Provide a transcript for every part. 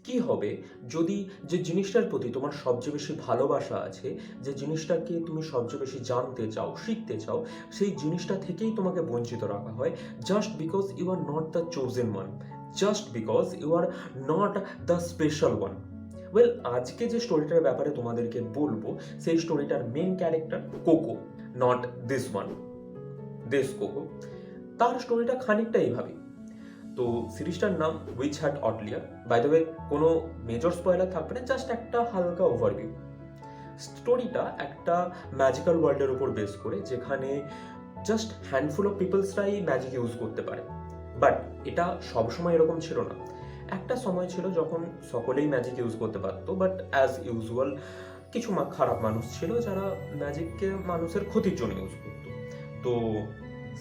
কি হবে যদি যে জিনিসটার প্রতি তোমার সবচেয়ে বেশি ভালোবাসা আছে, যে জিনিসটাকে তুমি সবচেয়ে বেশি জানতে চাও, শিখতে চাও, সেই জিনিসটা থেকেই তোমাকে বঞ্চিত রাখা হয় just because you are not the chosen one, just because you are not the special one. Well, আজকে যে স্টোরিটার ব্যাপারে তোমাদেরকে বলবো, সেই স্টোরিটার main character Coco, not this one, this Coco. তার স্টোরিটা খানিকটা এইভাবে। তো সিরিজটার নাম witch hat atelier. By the way, কোনো মেজর স্পয়লার থাকবে না, জাস্ট একটা হালকা ওভারভিউ। স্টোরিটা একটা ম্যাজিক্যাল ওয়ার্ল্ডের উপর বেস করে, যেখানে জাস্ট হ্যান্ডফুল অফ পিপলসরাই ম্যাজিক ইউজ করতে পারে। বাট এটা সবসময় এরকম ছিল না। একটা সময় ছিল যখন সকলেই ম্যাজিক ইউজ করতে পারতো, বাট অ্যাজ ইউজুয়াল কিছু খারাপ মানুষ ছিল যারা ম্যাজিককে মানুষের ক্ষতির জন্য ইউজ করতো। তো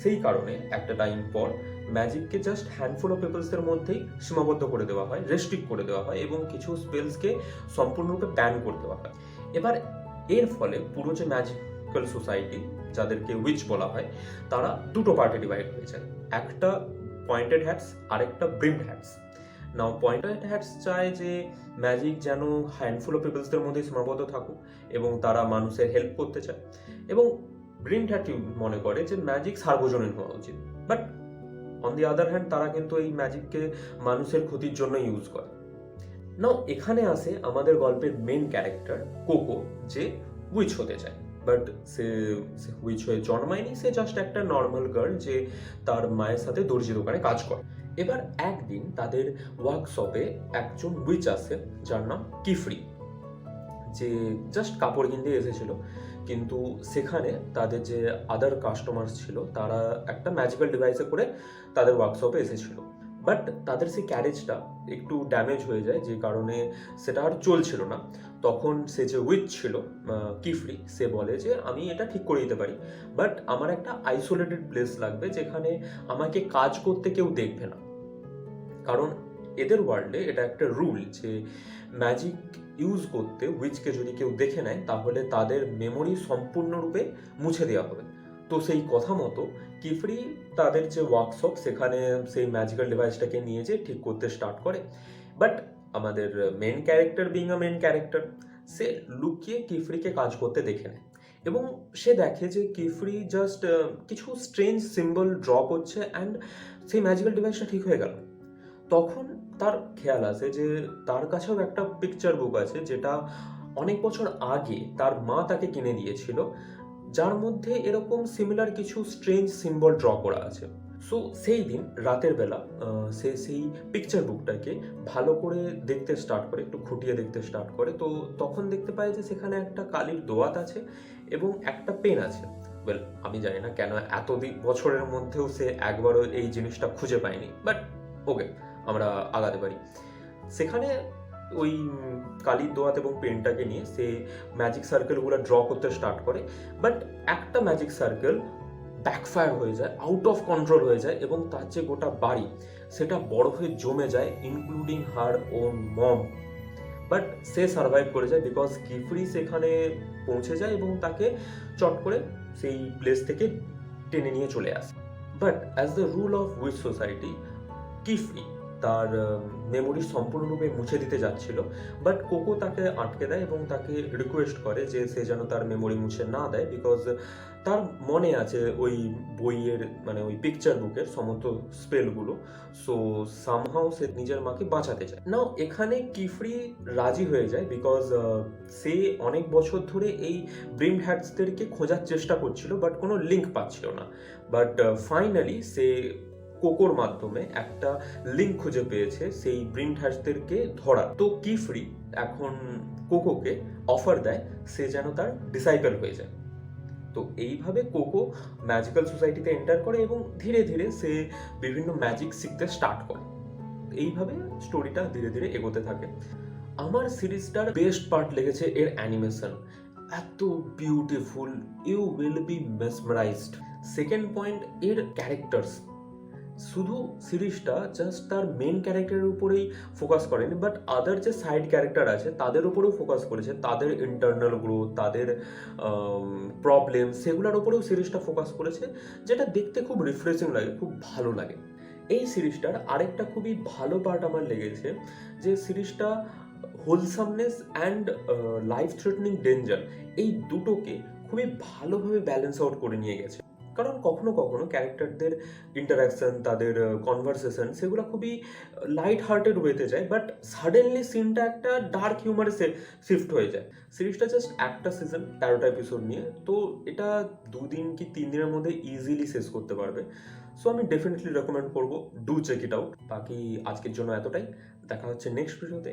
সেই কারণে একটা টাইম পর ম্যাজিককে জাস্ট হ্যান্ডফুল অফ পিপলসের মধ্যেই সীমাবদ্ধ করে দেওয়া হয়, রেস্ট্রিক্ট করে দেওয়া হয়, এবং কিছু স্পেলসকে সম্পূর্ণরূপে ব্যান করে দেওয়া হয়। এবার এর ফলে পুরো যে ম্যাজিক্যাল সোসাইটি, যাদেরকে উইচ বলা হয়, তারা দুটো পার্টে ডিভাইড হয়ে যায়। একটা পয়েন্টেড হ্যাটস, আরেকটা ব্রিমড হ্যাটস। নাও পয়েন্টেড হ্যাটস চায় যে ম্যাজিক যেন হ্যান্ডফুল অফ পিপলসদের মধ্যে সীমাবদ্ধ থাকুক, এবং তারা মানুষের হেল্প করতে চায়। এবং ব্রিমড হ্যাট মনে করে যে ম্যাজিক সার্বজনীন হওয়া উচিত। But on the other hand তারা কিন্তু এই ম্যাজিককে মানুষের ক্ষতির জন্য ইউজ করে। নাও এখানে আসে আমাদের গল্পের মেন ক্যারেক্টার কোকো, যে উইচ হতে চায়। বাট সে উইচ হয়ে জন্মায়নি, সে জাস্ট একটা নর্মাল গার্ল যে তার মায়ের সাথে দর্জি দোকানে কাজ করে। এবার একদিন তাদের ওয়ার্কশপে একজন উইচ আসে, যার নাম কিফরি, যে জাস্ট কাপড় কিনতে এসেছিল। কিন্তু সেখানে তাদের যে আদার কাস্টমার্স ছিল, তারা একটা ম্যাজিক্যাল ডিভাইসে করে তাদের ওয়ার্কশপে এসেছিল। বাট তাদের সেই ক্যারেজটা একটু ড্যামেজ হয়ে যায়, যে কারণে সেটা আর চলছিল না। তখন সে যে উইচ ছিল, কিফরি, সে বলে যে আমি এটা ঠিক করে দিতে পারি, বাট আমার একটা আইসোলেটেড প্লেস লাগবে যেখানে আমাকে কাজ করতে কেউ দেখবে না। কারণ এদের ওয়ার্ল্ডে এটা একটা রুল যে ম্যাজিক ইউজ করতে উইচকে যদি কেউ দেখে নেয়, তাহলে তাদের মেমোরি সম্পূর্ণরূপে মুছে দেওয়া হবে। তো সেই কথা মতো কিফরি তাদের যে ওয়ার্কশপ, সেখানে সেই ম্যাজিক্যাল ডিভাইসটাকে নিয়ে যেয়ে ঠিক করতে স্টার্ট করে। বাট আমাদের main character being a main character, সে লুকিয়ে কিফরিকে কাজ করতে দেখে নেয়, এবং সে দেখে যে কিফরি জাস্ট কিছু স্ট্রেঞ্জ সিম্বল ড্র করছে, অ্যান্ড সেই ম্যাজিক্যাল ডিভাইসটা ঠিক হয়ে গেল। তখন তার খেয়াল আসে যে তার কাছেও একটা পিকচার বুক আছে, যেটা অনেক বছর আগে তার মা তাকে কিনে দিয়েছিল, যার মধ্যে এরকম সিমিলার কিছু স্ট্রেঞ্জ সিম্বল ড্র করা আছে। সো সেই দিন রাতের বেলা সে সেই পিকচার বুকটাকে ভালো করে দেখতে স্টার্ট করে, একটু খুঁটিয়ে দেখতে স্টার্ট করে। তো তখন দেখতে পায় যে সেখানে একটা কালির দোয়াত আছে এবং একটা পেন আছে। ওয়েল, আমি জানি না কেন বছরের মধ্যেও সে একবারও এই জিনিসটা খুঁজে পায়নি, বাট ওকে, আমরা আগাতে পারি। সেখানে ওই কালির দোয়াত এবং পেনটাকে নিয়ে সে ম্যাজিক সার্কেলগুলো ড্র করতে স্টার্ট করে। বাট একটা ম্যাজিক সার্কেল ব্যাকফায়ার হয়ে যায়, আউট অফ কন্ট্রোল হয়ে যায়, এবং তার যে গোটা বাড়ি সেটা বড় হয়ে জমে যায়, including her own mom. But সে সার্ভাইভ করে যায় বিকজ কিফরি সেখানে পৌঁছে যায় এবং তাকে চট করে সেই প্লেস থেকে টেনে নিয়ে চলে আসে। But as the rule of witch society, Qifrey তার মেমোরি সম্পূর্ণরূপে মুছে দিতে যাচ্ছিল। বাট কোকো তাকে আটকে দেয় এবং তাকে রিকোয়েস্ট করে যে সে যেন তার মেমোরি মুছে না দেয়, বিকজ তার মনে আছে ওই বইয়ের, মানে ওই পিকচার বুকের সমস্ত স্পেলগুলো। সো সামহাও সে নিজের মাকে বাঁচাতে চায়। নাও এখানে কিফরি রাজি হয়ে যায়, বিকজ সে অনেক বছর ধরে এই ব্রিমড হ্যাটসদেরকে খোঁজার চেষ্টা করছিল, বাট কোনো লিঙ্ক পাচ্ছিল না। বাট ফাইনালি সে কোকোর মাধ্যমে একটা লিঙ্ক খুঁজে পেয়েছে সেই ব্রিমড হ্যাটসদেরকে ধরা। তো কিফরি এখন কোকোকে অফার দেয় সে যেন তার ডিসাইপল হয়ে যায়। তো এইভাবে কোকো ম্যাজিক্যাল সোসাইটিতে এন্টার করে এবং ধীরে ধীরে সে বিভিন্ন ম্যাজিক শিখতে স্টার্ট করে। এইভাবে স্টোরিটা ধীরে ধীরে এগোতে থাকে। আমার সিরিজটার বেস্ট পার্ট লেগেছে এর অ্যানিমেশন, এত beautiful, you will be mesmerised. Second point, এর ক্যারেক্টার্স। শুধু সিরিজটা জাস্ট তার মেন ক্যারেক্টারের উপরেই ফোকাস করেনি, বাট আদার যে সাইড ক্যারেক্টার আছে তাদের উপরেও ফোকাস করেছে, তাদের ইন্টারনাল গ্রোথ, তাদের প্রবলেম, সেগুলোর উপরেও সিরিজটা ফোকাস করেছে, যেটা দেখতে খুব রিফ্রেশিং লাগে, খুব ভালো লাগে। এই সিরিজটার আরেকটা খুবই ভালো পার্ট আমার লেগেছে, যে সিরিজটা হোলসামনেস অ্যান্ড লাইফ থ্রেটনিং ডেঞ্জার এই দুটোকে খুবই ভালোভাবে ব্যালেন্স আউট করে নিয়ে গেছে। কারণ কখনো কখনো ক্যারেক্টারদের ইন্টারাকশন, তাদের কনভারসেশন, সেগুলো খুবই লাইট হার্টেড ওয়েতে যায়, বাট সাডেনলি সিনটা একটা ডার্ক হিউমারে শিফট হয়ে যায়। সিরিজটা জাস্ট একটা সিজন, 13টা এপিসোড নিয়ে, তো এটা 2 দিন কি 3 দিনের মধ্যে ইজিলি শেষ করতে পারবে। সো আমি ডেফিনেটলি রেকমেন্ড করবো, ডু চেক ইট আউট। বাকি আজকের জন্য এতটাই, দেখা হচ্ছে নেক্সট ভিডিওতে।